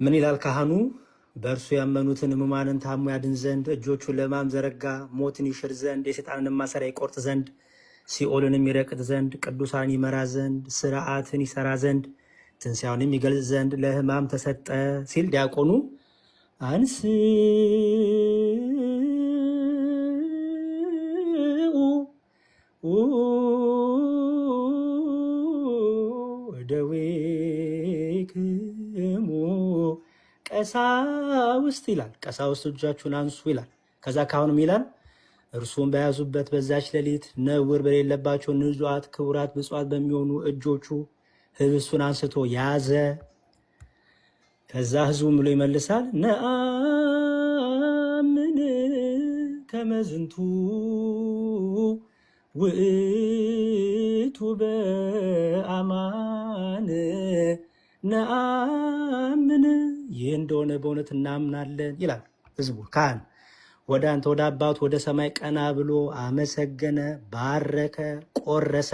ምን ይላል ካህኑ? በእርሱ ያመኑትን ሕሙማንን ታሞ ያድን ዘንድ እጆቹን ለሕማም ዘረጋ። ሞትን ይሽር ዘንድ የሰይጣንን ማሰሪያ ይቆርጥ ዘንድ ሲኦልንም ይረቅጥ ዘንድ ቅዱሳን ይመራ ዘንድ ስርዓትን ይሰራ ዘንድ ትንሣኤውንም ይገልጽ ዘንድ ለሕማም ተሰጠ ሲል ዲያቆኑ አንስኡ ደዌክሙ ቀሳውስት ይላል። ቀሳውስት እጃችሁን አንሱ ይላል። ከዛ ካሁንም ይላል እርሱም በያዙበት በዛች ሌሊት ነውር በሌለባቸው ንጹሐት ክቡራት ብፁዓት በሚሆኑ እጆቹ ህብስቱን አንስቶ ያዘ። ከዛ ህዝቡም ብሎ ይመልሳል ነአምን ከመዝንቱ ውእቱ በአማን ነአምን ይህ እንደሆነ በእውነት እናምናለን ይላል ህዝቡ። ካህን ወደ አንተ ወደ አባቱ ወደ ሰማይ ቀና ብሎ አመሰገነ፣ ባረከ፣ ቆረሰ፣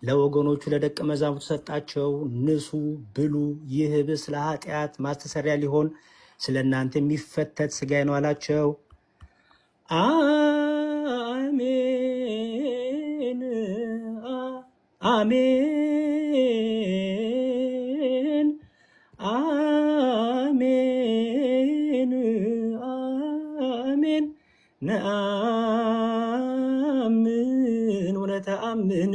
ለወገኖቹ ለደቀ መዛሙርቱ ሰጣቸው። ንሱ ብሉ፣ ይህ ህብስት ለኃጢአት ማስተሰሪያ ሊሆን ስለ እናንተ የሚፈተት ሥጋዬ ነው አላቸው። አሜን አሜን አሜን አሜን ነአምን ወነተአምን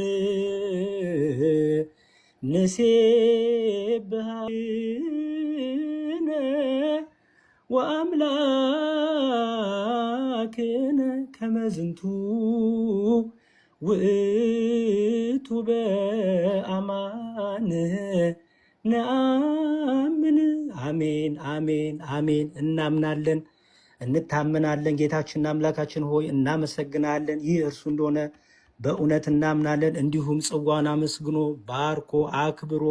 ንሴብሐነ ወአምላክነ ከመዝንቱ ውእቱ በአማን ነአምን። አሜን አሜን አሜን። እናምናለን እንታመናለን። ጌታችንና አምላካችን ሆይ እናመሰግናለን። ይህ እርሱ እንደሆነ በእውነት እናምናለን። እንዲሁም ጽዋን አመስግኖ ባርኮ አክብሮ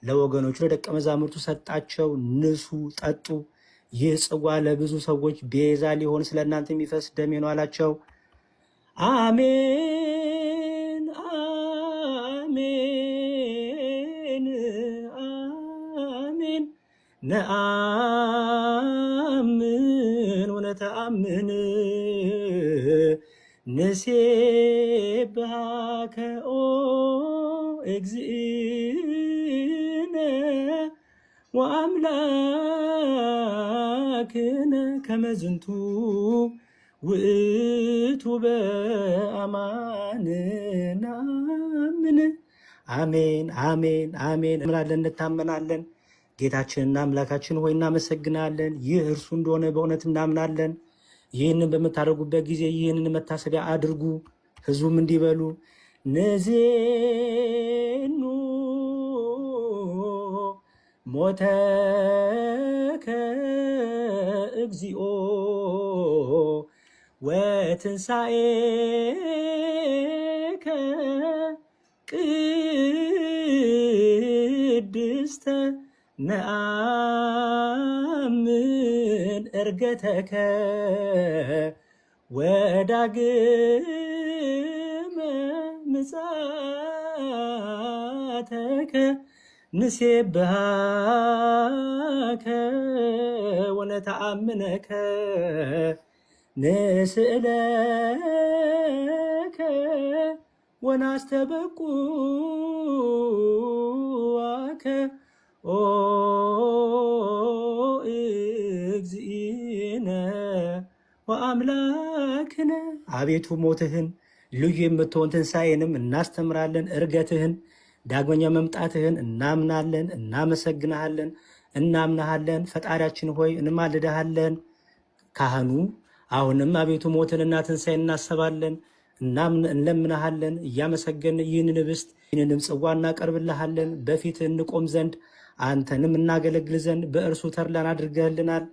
ለወገኖቹ ለደቀ መዛሙርቱ ሰጣቸው። ንሱ ጠጡ፣ ይህ ጽዋ ለብዙ ሰዎች ቤዛ ሊሆን ስለ እናንተ የሚፈስ ደሜ ነው አላቸው። አሜን አሜን አሜን ነአምን ወነተአምን ንሴብሐከ ኦ እግዚእነ ወአምላክነ ከመዝንቱ ውእቱ በአማን ነአምን። አሜን አሜን አሜን እንላለን፣ እንታመናለን። ጌታችንና አምላካችን ሆይ እናመሰግናለን። ይህ እርሱ እንደሆነ በእውነት እናምናለን። ይህንን በምታደርጉበት ጊዜ ይህንን መታሰቢያ አድርጉ። ህዝቡም እንዲበሉ ንዜኑ ሞተከ እግዚኦ ወትንሣኤከ ቅድስተ ነአምን ዕርገተከ ወዳግመ ምጽአተከ ንሴብሐከ ወነተአምነከ ንስእለከ ወናስተበቁዐከ ኦ እግዚእነ ወአምላክነ። አቤቱ ሞትህን ልዩ የምትሆን ትንሣኤንም እናስተምራለን። ዕርገትህን ዳግመኛ መምጣትህን እናምናለን፣ እናመሰግንሃለን፣ እናምናሃለን። ፈጣሪያችን ሆይ እንማልድሃለን። ካህኑ አሁንም አቤቱ ሞትንና ትንሣኤን እናስባለን፣ እንለምናሃለን። እያመሰገን ይህንን ህብስት ይህንንም ጽዋ እናቀርብልሃለን። በፊትህ እንቆም ዘንድ አንተንም እናገለግል ዘንድ በእርሱ ተድላን አድርገህልናል።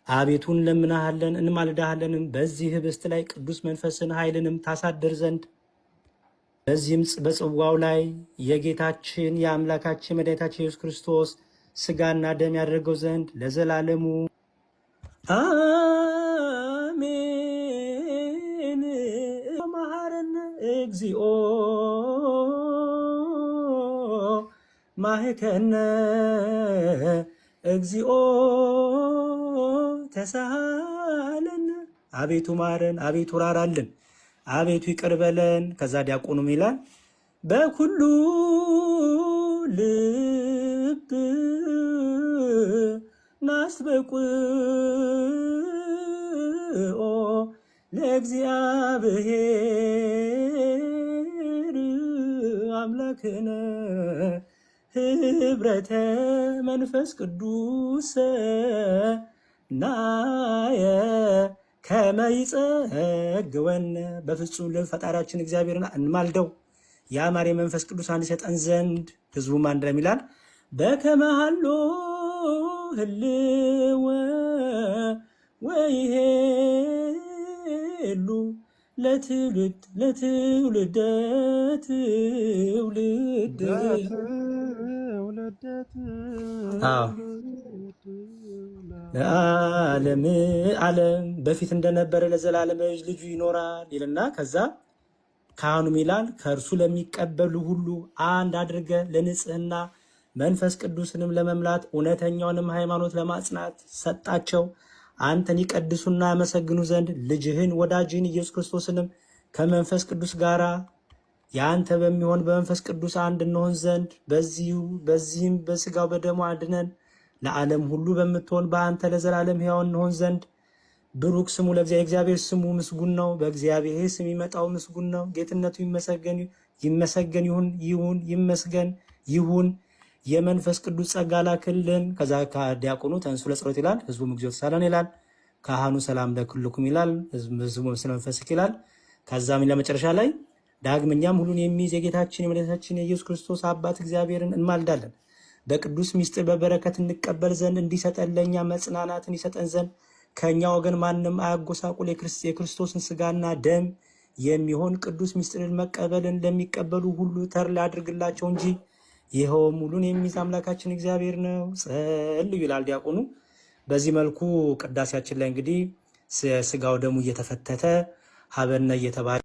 አቤቱ እንለምናሃለን፣ እንማልድሃለንም። በዚህ ህብስት ላይ ቅዱስ መንፈስን ኃይልንም ታሳድር ዘንድ በዚህም በጽዋው ላይ የጌታችን የአምላካችን መድኃኒታችን ኢየሱስ ክርስቶስ ሥጋና ደም ያደርገው ዘንድ ለዘላለሙ አሜን። መሐረነ እግዚኦ ማህከነ እግዚኦ ተሳሃለን፣ አቤቱ ማረን፣ አቤቱ ራራልን፣ አቤቱ ይቅር በለን። ከዛ ዲያቆኑም ይላል በኩሉ ልብ ናስተበቁኦ ለእግዚአብሔር አምላክነ ህብረተ መንፈስ ቅዱስ ናየ ከመ ይጸግወነ። በፍጹም ልብ ፈጣሪያችን እግዚአብሔርን እንማልደው የአማረ መንፈስ ቅዱስ አንድ ሰጠን ዘንድ። ህዝቡም አንድ ነው ይላል በከመ ሀሎ ህልወ ወይሄሉ ለትውልድ ለትውልደ ትውልድ ለዓለም ዓለም በፊት እንደነበረ ለዘላለም ልጁ ይኖራል ይልና ከዛ ካህኑም ይላል ከእርሱ ለሚቀበሉ ሁሉ አንድ አድርገ ለንጽህና መንፈስ ቅዱስንም ለመምላት እውነተኛውንም ሃይማኖት ለማጽናት ሰጣቸው። አንተን ይቀድሱና ያመሰግኑ ዘንድ ልጅህን ወዳጅህን ኢየሱስ ክርስቶስንም ከመንፈስ ቅዱስ ጋር የአንተ በሚሆን በመንፈስ ቅዱስ አንድ እንሆን ዘንድ በዚህም በስጋው በደሙ አድነን ለዓለም ሁሉ በምትሆን በአንተ ለዘላለም ሕያው እንሆን ዘንድ ብሩክ ስሙ ለእግዚአብሔር። ስሙ ምስጉን ነው፣ በእግዚአብሔር ስም ይመጣው ምስጉን ነው። ጌትነቱ ይመሰገን ይሁን። የመንፈስ ቅዱስ ጸጋ ላክልን። ከዛ ከዲያቆኑ ተንሱ ለጸሎት ይላል። ህዝቡም እግዚኦ ተሳለን ይላል። ካህኑ ሰላም ለኩልኩም ይላል። ህዝቡ ስለ መንፈስክ ይላል። ከዛም ለመጨረሻ ላይ ዳግመኛም ሁሉን የሚይዝ የጌታችን የመድኃኒታችን የኢየሱስ ክርስቶስ አባት እግዚአብሔርን እንማልዳለን በቅዱስ ምስጢር በበረከት እንቀበል ዘንድ እንዲሰጠን ለእኛ መጽናናትን ይሰጠን ዘንድ ከእኛ ወገን ማንም አያጎሳቁል የክርስቶስን ስጋና ደም የሚሆን ቅዱስ ምስጢርን መቀበልን ለሚቀበሉ ሁሉ ተድላ ያድርግላቸው እንጂ ይኸውም ሁሉን የሚይዝ አምላካችን እግዚአብሔር ነው። ጸልዩ ይላል ዲያቆኑ። በዚህ መልኩ ቅዳሴያችን ላይ እንግዲህ ስጋው ደሙ እየተፈተተ ሀበነ እየተባለ